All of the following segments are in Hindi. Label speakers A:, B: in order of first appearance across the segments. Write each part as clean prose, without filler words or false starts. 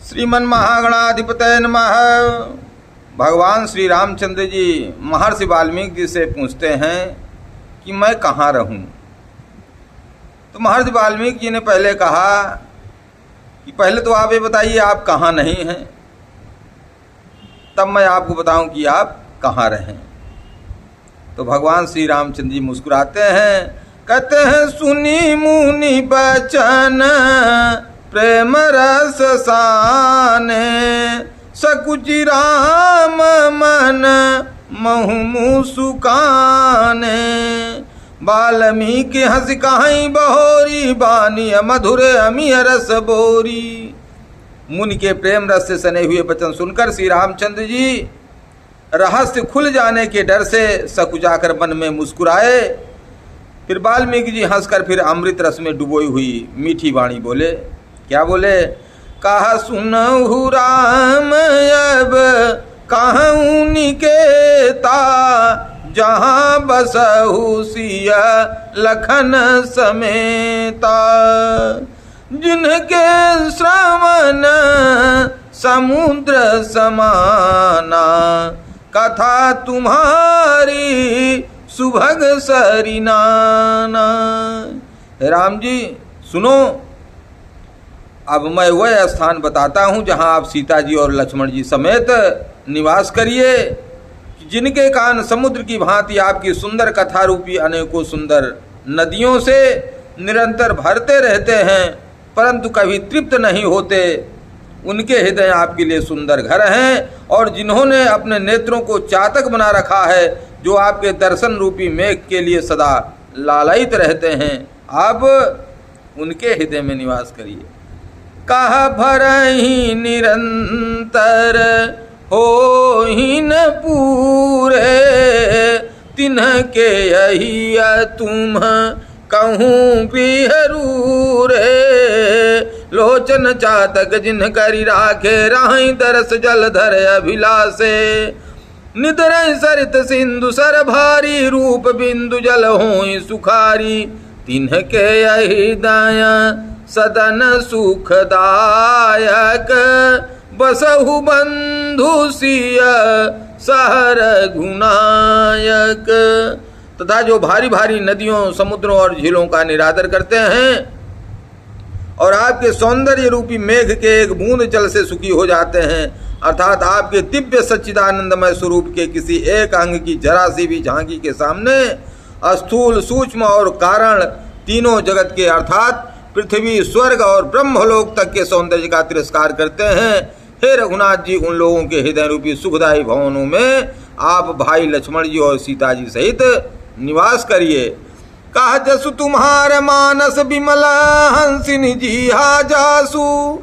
A: श्रीमन महागणाधिपतये नमः। भगवान श्री रामचंद्र जी महर्षि वाल्मीकि जी से पूछते हैं कि मैं कहाँ रहूं। तो महर्षि वाल्मीकि जी ने पहले कहा कि पहले तो आप ये बताइए आप कहाँ नहीं हैं, तब मैं आपको बताऊं कि आप कहाँ रहें। तो भगवान श्री रामचंद्र जी मुस्कुराते हैं, कहते हैं सुनी मुनि बचन प्रेम रस साने, सकुचि राम मन महु सुकाने। वाल्मीकि हंस कहीं बहोरी, बानी मधुर अमिय रस बोरी। मुनि के प्रेम रस से सने हुए वचन सुनकर श्री रामचंद्र जी रहस्य खुल जाने के डर से सकुचाकर मन में मुस्कुराए। फिर वाल्मीकि जी हंसकर फिर अमृत रस में डुबोई हुई मीठी वाणी बोले। क्या बोले? कहा सुनहु राम अब कहूँ निकेता, जहाँ बसहु सिया लखन समेता। जिनके श्रवण समुद्र समाना, कथा तुम्हारी सुभग सरिनाना। राम जी सुनो, अब मैं वह स्थान बताता हूँ जहाँ आप सीता जी और लक्ष्मण जी समेत निवास करिए। जिनके कान समुद्र की भांति आपकी सुंदर कथा रूपी अनेकों सुंदर नदियों से निरंतर भरते रहते हैं, परंतु कभी तृप्त नहीं होते। उनके हृदय आपके लिए सुंदर घर हैं, और जिन्होंने अपने नेत्रों को चातक बना रखा है, जो आपके दर्शन रूपी मेघ के लिए सदा लालायित रहते हैं, आप उनके हृदय में निवास करिए। कह भरहि निरंतर हो न पूरे, तिन्ह के यही तुम कहूँ गृहरूरे। लोचन चातक जिन करी राखे, राही तरस जल धर अभिलाषे। निदरहि सरित सिंधु सर भारी, रूप बिंदु जल होई सुखारी। तिन्ह के यही दया सदन सुखदायक, बसहु बंधु सिय सहर गुनायक। तथा जो भारी भारी नदियों समुद्रों और झीलों का निरादर करते हैं, और आपके सौंदर्य रूपी मेघ के एक बूंद जल से सुखी हो जाते हैं, अर्थात आपके दिव्य सच्चिदानंदमय स्वरूप के किसी एक अंग की जरा सी भी झांकी के सामने स्थूल सूक्ष्म और कारण तीनों जगत के अर्थात पृथ्वी स्वर्ग और ब्रह्मलोक तक के सौंदर्य का तिरस्कार करते हैं। हे रघुनाथ जी, उन लोगों के हृदय रूपी सुखदायी भवनों में आप भाई लक्ष्मण जी और सीता जी सहित निवास करिए। कह जसु तुम्हार मानस विमल हंसिनी जी हा जासु,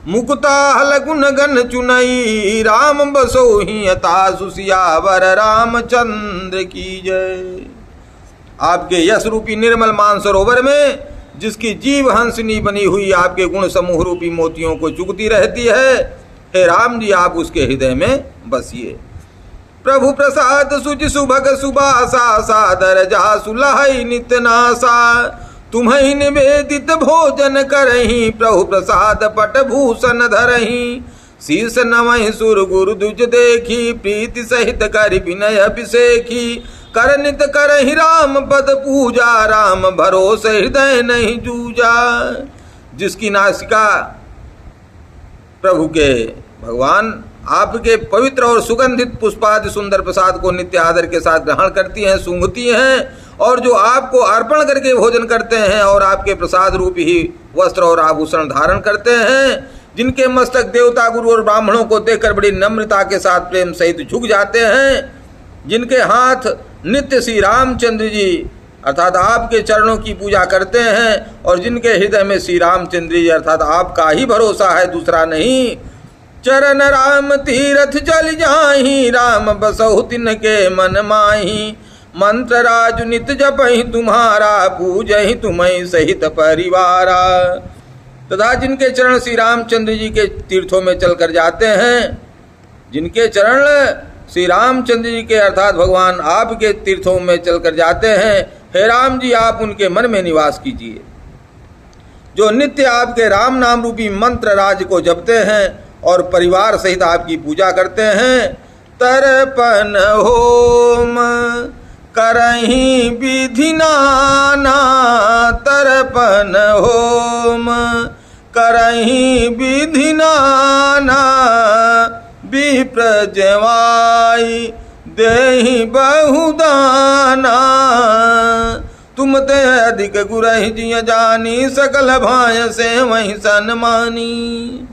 A: मुकुता हल गुण गण चुनई, राम बसो ही तासु। सियावर रामचंद्र की जय। आपके यश रूपी निर्मल मानसरोवर में जिसकी जीव हंसनी बनी हुई आपके गुण समूह रूपी मोतियों को चुगती रहती है, हे राम जी आप उसके हृदय में बसिए। प्रभु प्रसाद सुचि सुभग सुबासा, सादर जासु लहई नित्य नासा। तुम्हि निवेदित भोजन करही, प्रभु प्रसाद पट भूषण धरही। शीस नवहि सुर गुरु दुज देखी, प्रीति सहित कर विनय अभिषेखी। कर नित करहि राम पद पूजा, राम भरोसे हृदय नहीं जूजा। जिसकी नासिका प्रभु के भगवान आपके पवित्र और सुगंधित पुष्पादि सुंदर प्रसाद को नित्य आदर के साथ ग्रहण करती हैं, सूंघती हैं, और जो आपको अर्पण करके भोजन करते हैं और आपके प्रसाद रूप ही वस्त्र और आभूषण धारण करते हैं, जिनके मस्तक देवता गुरु और ब्राह्मणों को देखकर बड़ी नम्रता के साथ प्रेम सहित झुक जाते हैं, जिनके हाथ नित्य श्री रामचंद्र जी अर्थात आपके चरणों की पूजा करते हैं, और जिनके हृदय में श्री रामचंद्र जी अर्थात आपका ही भरोसा है, दूसरा नहीं। चरण राम तीरथ चल जाहि, राम बसहु तिनके मन माहि। मंत्र राजु नित जपहि तुम्हारा, पूजहि तुम्हि सहित परिवारा। तथा जिनके चरण श्री रामचंद्र जी के तीर्थों में चलकर जाते हैं, जिनके चरण श्री रामचंद्र जी के अर्थात भगवान आपके तीर्थों में चलकर जाते हैं, हे राम जी आप उनके मन में निवास कीजिए। जो नित्य आपके राम नाम रूपी मंत्र राज को जपते हैं और परिवार सहित आपकी पूजा करते हैं। तर्पण होम करहीं विधि नाना, तर्पण होम करहीं विधि नाना, विप्र जवाई देहि बहुदाना। तुम ते अधिक गुरहि जिय जानी, सकल भाय से वही सन्मानी।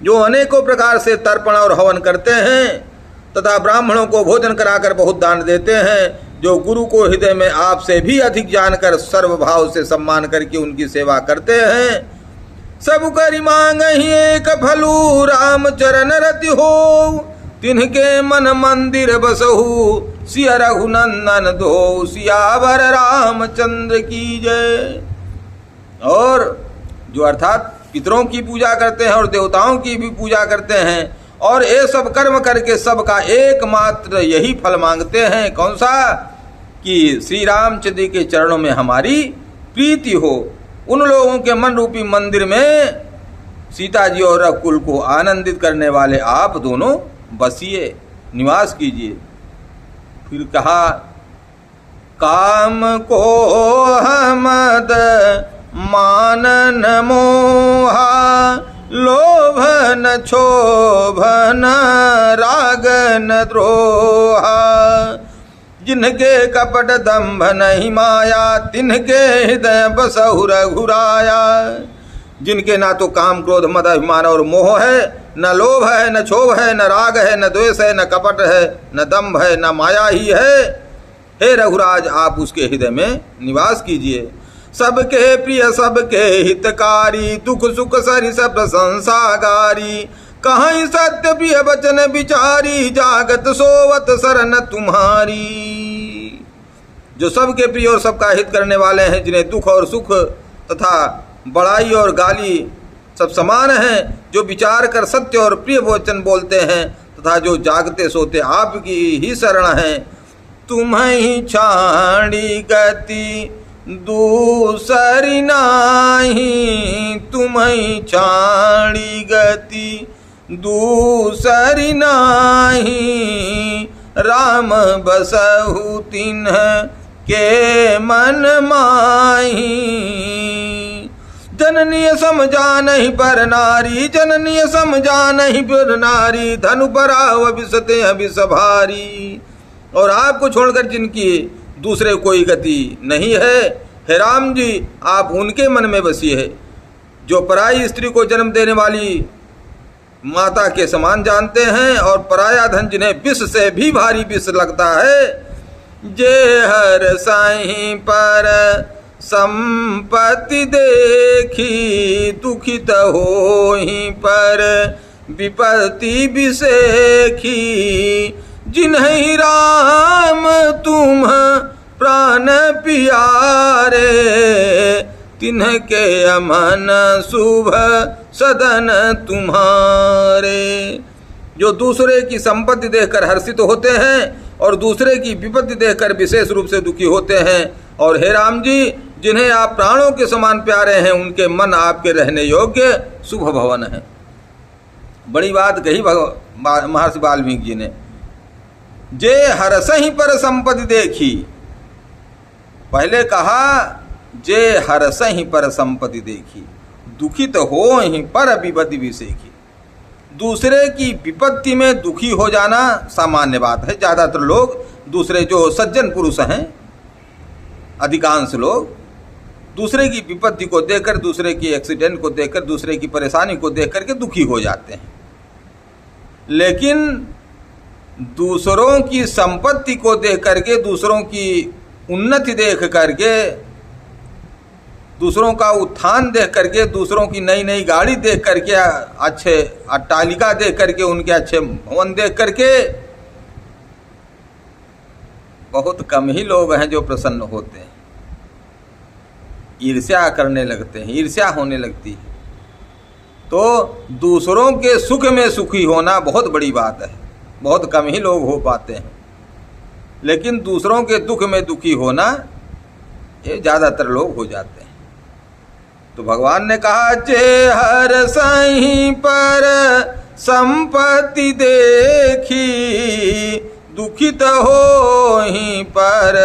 A: जो अनेकों प्रकार से तर्पण और हवन करते हैं तथा ब्राह्मणों को भोजन कराकर बहुत दान देते हैं, जो गुरु को हृदय में आपसे भी अधिक जानकर सर्वभाव से सम्मान करके उनकी सेवा करते हैं, सब करि मांगहि एक फलू, राम चरण रति हो, तिन्हके मन मंदिर बसहु, सिया रघुनंदन धो, सियावर रामचंद्र की जय। और जो अर्थात पितरों की पूजा करते हैं और देवताओं की भी पूजा करते हैं और ये सब कर्म करके सबका एकमात्र यही फल मांगते हैं, कौन सा? कि श्री रामचंद्र के चरणों में हमारी प्रीति हो। उन लोगों के मन रूपी मंदिर में सीता जी और रघुकुल को आनंदित करने वाले आप दोनों बसिए, निवास कीजिए। फिर कहा, काम को हमद मानन मोहा, लोभन क्षोभन रागन द्रोहा, जिनके कपट दंभ नहीं माया, तिनके हृदय बसहु रघुराया। जिनके ना तो काम क्रोध मद अभिमान और मोह है, न लोभ है, न क्षोभ है, न राग है, न द्वेष है, न कपट है, न दंभ है, न माया ही है, हे रघुराज आप उसके हृदय में निवास कीजिए। सबके प्रिय सबके हितकारी, दुख सुख सरि सब प्रशंसागारी, कहीं सत्य प्रिय वचन विचारी, जागत सोवत शरण तुम्हारी। जो सबके प्रिय और सबका हित करने वाले हैं, जिन्हें दुख और सुख तथा बड़ाई और गाली सब समान हैं, जो विचार कर सत्य और प्रिय वचन बोलते हैं तथा जो जागते सोते आपकी ही शरण हैं। तुम्हीं छाड़ी गति दूसरी नाही, तुम्हीं छाड़ी गति दूसरी नाही, राम बसहु तिन्ह के मन माही। जननीय समझा नहीं पर नारी, जननीय समझा नहीं पर नारी, धनु पराव विसते अभिस भारी। और आपको छोड़कर जिनकी दूसरे कोई गति नहीं है, हे राम जी आप उनके मन में बसी है। जो पराई स्त्री को जन्म देने वाली माता के समान जानते हैं और पराया धन जिन्हें विष से भी भारी विष लगता है, जे हर साईं पर संपत्ति देखी, दुखित होहि पर विपत्ति विसेखी। जिन्हीं राम तुम प्राण प्यारे, तिन्हके अमन शुभ सदन तुम्हारे। जो दूसरे की संपत्ति देखकर हर्षित होते हैं और दूसरे की विपत्ति देखकर विशेष रूप से दुखी होते हैं, और हे राम जी जिन्हें आप प्राणों के समान प्यारे हैं, उनके मन आपके रहने योग्य शुभ भवन है। बड़ी बात कही महर्षि वाल्मीकि जी ने। जे हरसहि पर संपत्ति देखी, पहले कहा जे हरसहि पर संपत्ति देखी, दुखित होहि पर विपत्ति विसेखी। दूसरे की विपत्ति में दुखी हो जाना सामान्य बात है। ज़्यादातर लोग, दूसरे जो सज्जन पुरुष हैं, अधिकांश लोग दूसरे की विपत्ति को देखकर, दूसरे की एक्सीडेंट को देखकर, दूसरे की परेशानी को देख करके दुखी हो जाते हैं। लेकिन दूसरों की संपत्ति को देख करके, दूसरों की उन्नति देख करके, दूसरों का उत्थान देख करके, दूसरों की नई नई गाड़ी देख करके, अच्छे अट्टालिका देख करके, उनके अच्छे भवन देख करके, बहुत कम ही लोग हैं जो प्रसन्न होते हैं। ईर्ष्या करने लगते हैं, ईर्ष्या होने लगती है। तो दूसरों के सुख में सुखी होना बहुत बड़ी बात है, बहुत कम ही लोग हो पाते हैं। लेकिन दूसरों के दुख में दुखी होना ये ज़्यादातर लोग हो जाते हैं। तो भगवान ने कहा जे हर साईं पर संपत्ति देखी दुखित होहि पर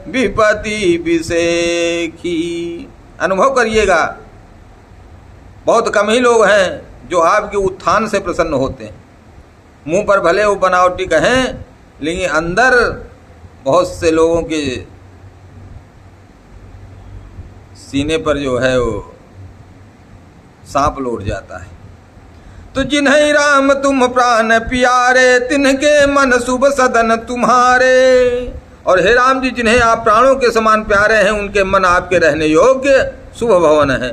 A: विपत्ति विसेखी। अनुभव करिएगा, बहुत कम ही लोग हैं जो आपके उत्थान से प्रसन्न होते हैं। मुंह पर भले वो बनावटी कहें, लेकिन अंदर बहुत से लोगों के सीने पर जो है वो सांप लौट जाता है। तो जिन्हें राम तुम प्राण प्यारे, तिनके मन शुभ सदन तुम्हारे। और हे राम जी, जिन्हें आप प्राणों के समान प्यारे हैं, उनके मन आपके रहने योग्य शुभ भवन है।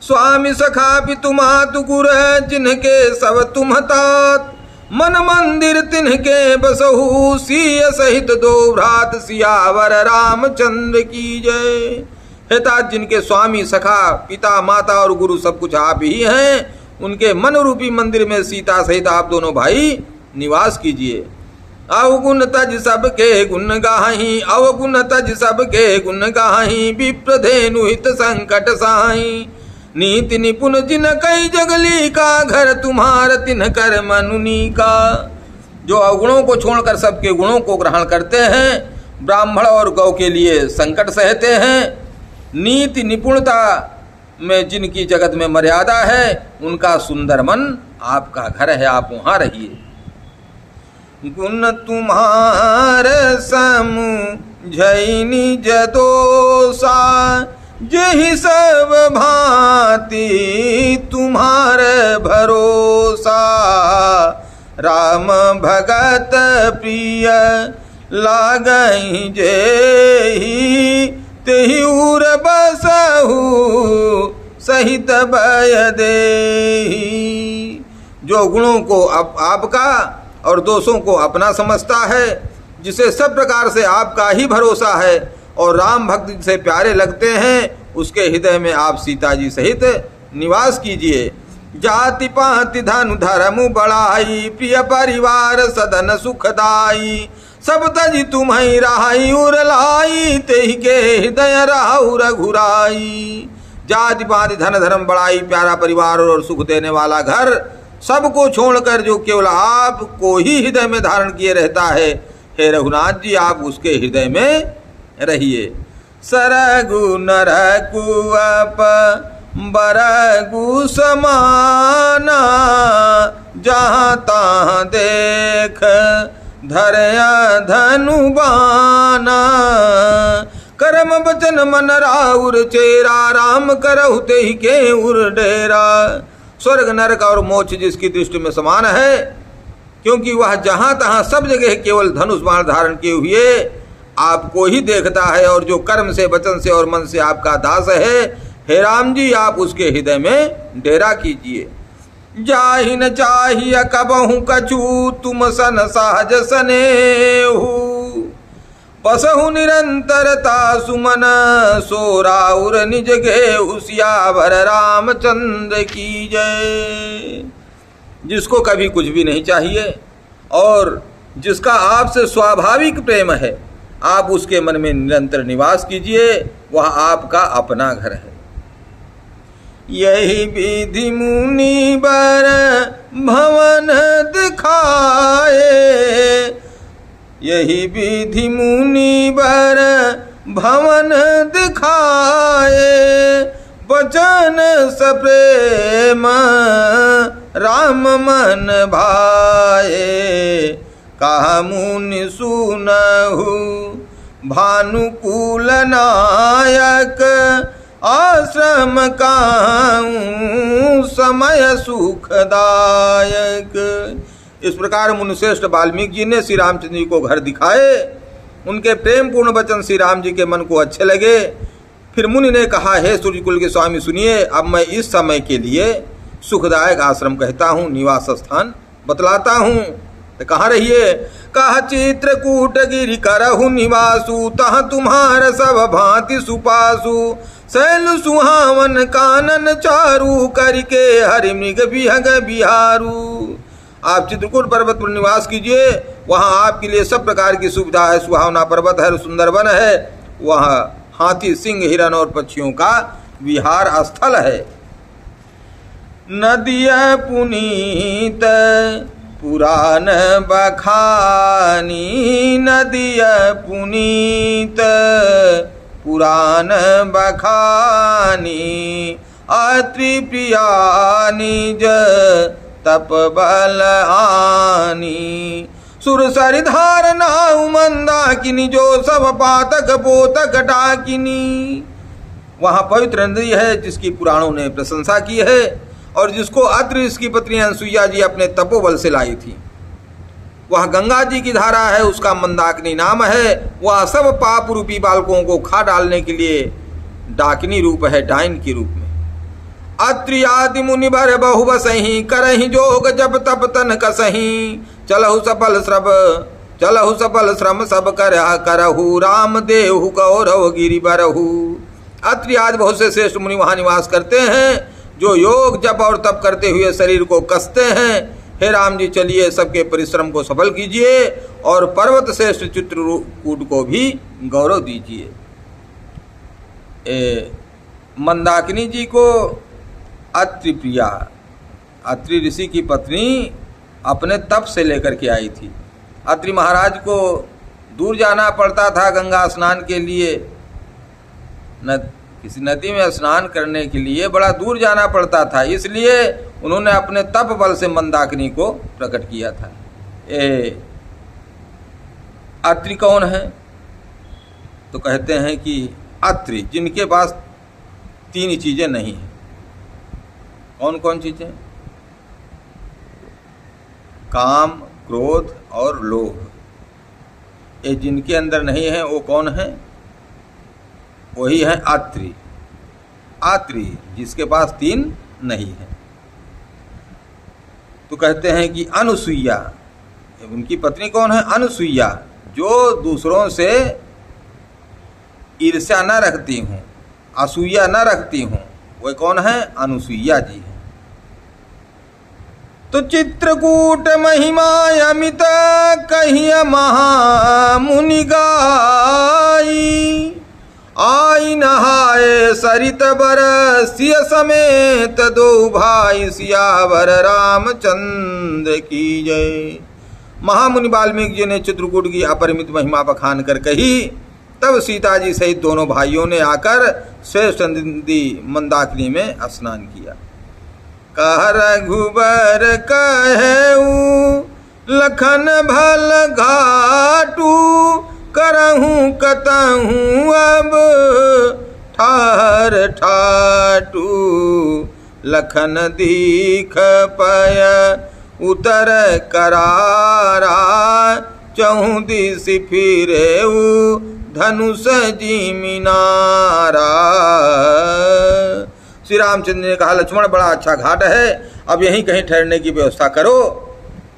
A: स्वामी सखा पितु मातु गुर, जिनके सब तुम तात, मन मंदिर तिनके बसहु, सिय सहित दो भ्रात, सियावर रामचंद्र की जय। हे तात, जिनके स्वामी सखा पिता माता और गुरु सब कुछ आप ही हैं, उनके मन रूपी मंदिर में सीता सहित आप दोनों भाई निवास कीजिए। अवगुण तज सबके गुण गाही, अवगुण तज सबके गुण गाही, विप्रधेनु हित संकट साही। नीति निपुण जिन कई जगली का, घर तुम्हार तिन कर मनुनी का। जो अवगुणों को छोड़कर सबके गुणों को ग्रहण करते हैं, ब्राह्मण और गौ के लिए संकट सहते हैं, नीति निपुणता में जिनकी जगत में मर्यादा है, उनका सुंदर मन आपका घर है, आप वहां रहिए। गुण तुम्हार समुझै निज दोषा, जेहि सब भांति तुम्हार भरोसा। राम भगत प्रिय लागहि जेहि, तेहि उर बसहु सहित भय देहि। जो गुणों को आपका और दोषों को अपना समझता है, जिसे सब प्रकार से आपका ही भरोसा है और राम भक्त से प्यारे लगते हैं, उसके हृदय में आप सीता जी सहित निवास कीजिए। जाति पाति धनु धर्म बढ़ाई, प्रिय परिवार सदन सुखदाई। सब तज तुम्हि रहाई उर लाई, तेहि के हृदय रहु रघुराई। जाति पाति धन धर्म बढ़ाई, प्यारा परिवार और सुख देने वाला घर, सबको छोड़कर जो केवल आप को ही हृदय में धारण किए रहता है, हे रघुनाथ जी, आप उसके हृदय में रहिए। सरगु नरकु अप बरगु समाना, जहाँ तहाँ देख धरया धनु बाना। कर्म बचन मन राउर चेरा, राम करहु तेहि के उर डेरा। स्वर्ग नरक और मोक्ष जिसकी दृष्टि में समान है, क्योंकि वह जहाँ तहाँ सब जगह केवल धनुष बाण धारण किए हुए आपको ही देखता है, और जो कर्म से वचन से और मन से आपका दास है, हे राम जी, आप उसके हृदय में डेरा कीजिए। जाहि न चाहिए कबहु कछु, तुम सन सहज सनेहु। बसहु निरंतरता सुमन, सो राउर निज गेहु, सियावर रामचंद्र की जय। जिसको कभी कुछ भी नहीं चाहिए और जिसका आपसे स्वाभाविक प्रेम है, आप उसके मन में निरंतर निवास कीजिए, वह आपका अपना घर है। यही विधि मुनि बर भवन दिखाए, यही विधि मुनि बर भवन दिखाए। बचन सप्रेम राम मन भाए, कहा मुनि सुनहु भानुकूल नायक। आश्रम काहूँ समय सुखदायक। इस प्रकार मुनिश्रेष्ठ वाल्मीकि जी ने श्री रामचंद्र जी को घर दिखाए। उनके प्रेम पूर्ण वचन श्री राम जी के मन को अच्छे लगे। फिर मुनि ने कहा, हे सूर्यकुल के स्वामी सुनिए, अब मैं इस समय के लिए सुखदायक आश्रम कहता हूँ, निवास स्थान बतलाता हूँ। तो कहाँ रहिए? कहा चित्रकूट गिरि करहु निवासु, तह तुम्हार सब भांति सुपासु। शैल सुहावन कानन चारु, करके हरि मृग विहग बिहारू। आप चित्रकूट पर्वत पर निवास कीजिए, वहाँ आपके लिए सब प्रकार की सुविधा है। सुहावना पर्वत है, सुंदर वन है, वहाँ हाथी सिंह हिरण और पक्षियों का विहार स्थल है। नदिया पुनीत पुराण बखानी, नदिया पुनीत पुराण बखानी, अत्रि प्रिया निज तप बल आनी। सुर सरि धारना मंदाकिनी, जो सब पातक पोतक डाकिनी। वहाँ पवित्र नदी है जिसकी पुराणों ने प्रशंसा की है और जिसको अत्रि इसकी पत्नी अनसुईया जी अपने तपोबल से लाई थी। वह गंगा जी की धारा है, उसका मंदाकिनी नाम है। वह सब पाप रूपी बालकों को खा डालने के लिए डाकिनी रूप है, डाइन के रूप में। अत्रि आदि मुनि बर बहु बसही, करहि जोग जब तप तन कसही, चलहु सफल श्रम सब करहु, राम देहु गौरव गिरि बरहु। अत्रि आदि बहुत से श्रेष्ठ मुनि वहाँ निवास करते हैं, जो योग जप और तप करते हुए शरीर को कसते हैं। हे राम जी, चलिए सबके परिश्रम को सफल कीजिए और पर्वत श्रेष्ठ चित्रकूट को भी गौरव दीजिए। मंदाकिनी जी को अत्रि प्रिया, अत्रि ऋषि की पत्नी अपने तप से लेकर के आई थी। अत्रि महाराज को दूर जाना पड़ता था गंगा स्नान के लिए, किसी नदी में स्नान करने के लिए बड़ा दूर जाना पड़ता था, इसलिए उन्होंने अपने तप बल से मंदाकिनी को प्रकट किया था। अत्रि कौन है? तो कहते हैं कि अत्रि जिनके पास तीन चीजें नहीं हैं। कौन कौन चीजें? काम, क्रोध और लोभ। ये जिनके अंदर नहीं है वो कौन है? वही है अत्रि। अत्रि जिसके पास तीन नहीं है। तो कहते हैं कि अनुसुईया, उनकी पत्नी कौन है? अनुसुईया, जो दूसरों से ईर्ष्या न रखती हूँ, असूया न रखती हूँ, वह कौन है? अनुसुईया जी है। तो चित्रकूट महिमा अमित कहिय महामुनि गाई, आई नहाए सरित बर सिय समेत, दो भाई सियावर रामचंद्र की जय। महामुनि वाल्मीकि जी ने चित्रकूट की अपरिमित महिमा बखान कर कही। तब सीता जी सहित दोनों भाइयों ने आकर श्रेष्ठ नदी मंदाकिनी में स्नान किया। कह रघुबर कहऊ लखन भल घाटू, करहूँ कतहूँ अब ठार ठाटू, लखन दीख पय उतर करारा, चहु दिस फिरेऊ धनुष जिमिनारा। श्री रामचंद्र ने कहा, लक्ष्मण बड़ा अच्छा घाट है, अब यहीं कहीं ठहरने की व्यवस्था करो।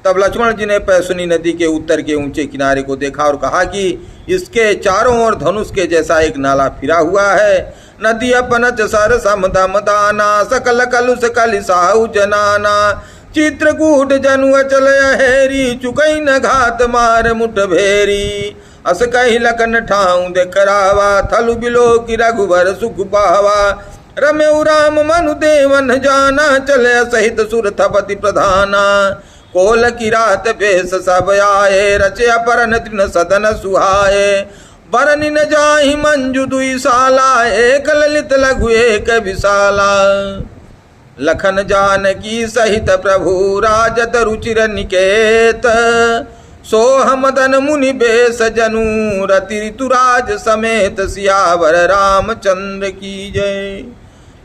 A: तब लक्ष्मण जी ने पैसुनी नदी के उत्तर के ऊंचे किनारे को देखा और कहा कि इसके चारों ओर धनुष के जैसा एक नाला फिरा हुआ है। नदी अपनच सर समदम दाना, सकल कलुष कलिसाहु जनाना, चित्रकूट जनु अचल हेरी, चुकई न घात मार मुठ भेरी, अस कही लखन ठाऊं देखरावा, थलु बिलो की रघुवर सुख पावा, रम्यऊ राम मनु देवन जाना, चले सहित सुर थपति प्रधाना, कोल की रात बेस सब आए, रचे अपरन तृण सदन सुहाए, बरनि न जाहि मंजु दुई साला, एक ललित लघु एक विशाला, लखन जानकी सहित प्रभु राजत रुचिर निकेत, सोह मदन मुनि बेस जनु, रति ऋतुराज समेत, सियावर रामचंद्र की जय।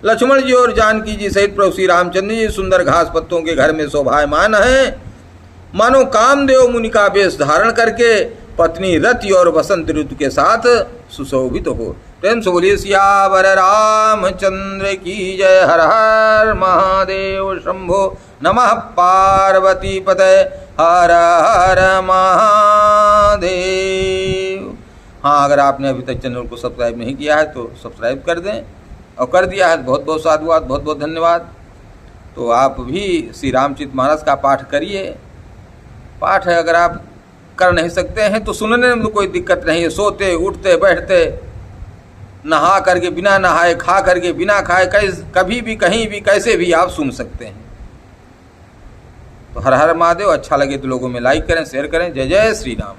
A: लक्ष्मण जी और जानकी जी सहित प्रभु श्री रामचंद्र जी सुंदर घास पत्तों के घर में शोभायमान है, मानो कामदेव मुनि का वेश धारण करके पत्नी रति और वसंत ऋतु के साथ सुशोभित हो। प्रेम से बोलिए सियावर रामचंद्र की जय। हर हर महादेव शंभो, नमः पार्वती पतये, हर हर महादेव। हाँ, अगर आपने अभी तक चैनल को सब्सक्राइब नहीं किया है तो सब्सक्राइब कर दें, और कर दिया है बहुत बहुत साधुवाद, बहुत बहुत धन्यवाद। तो आप भी श्री रामचरित मानस का पाठ करिए। पाठ है, अगर आप कर नहीं सकते हैं तो सुनने में कोई दिक्कत नहीं है, सोते उठते बैठते नहा करके, बिना नहाए, खा करके, बिना खाए, कभी भी, कहीं भी, कैसे भी आप सुन सकते हैं। तो हर हर महादेव। अच्छा लगे तो लोगों में लाइक करें, शेयर करें। जय जय श्री राम।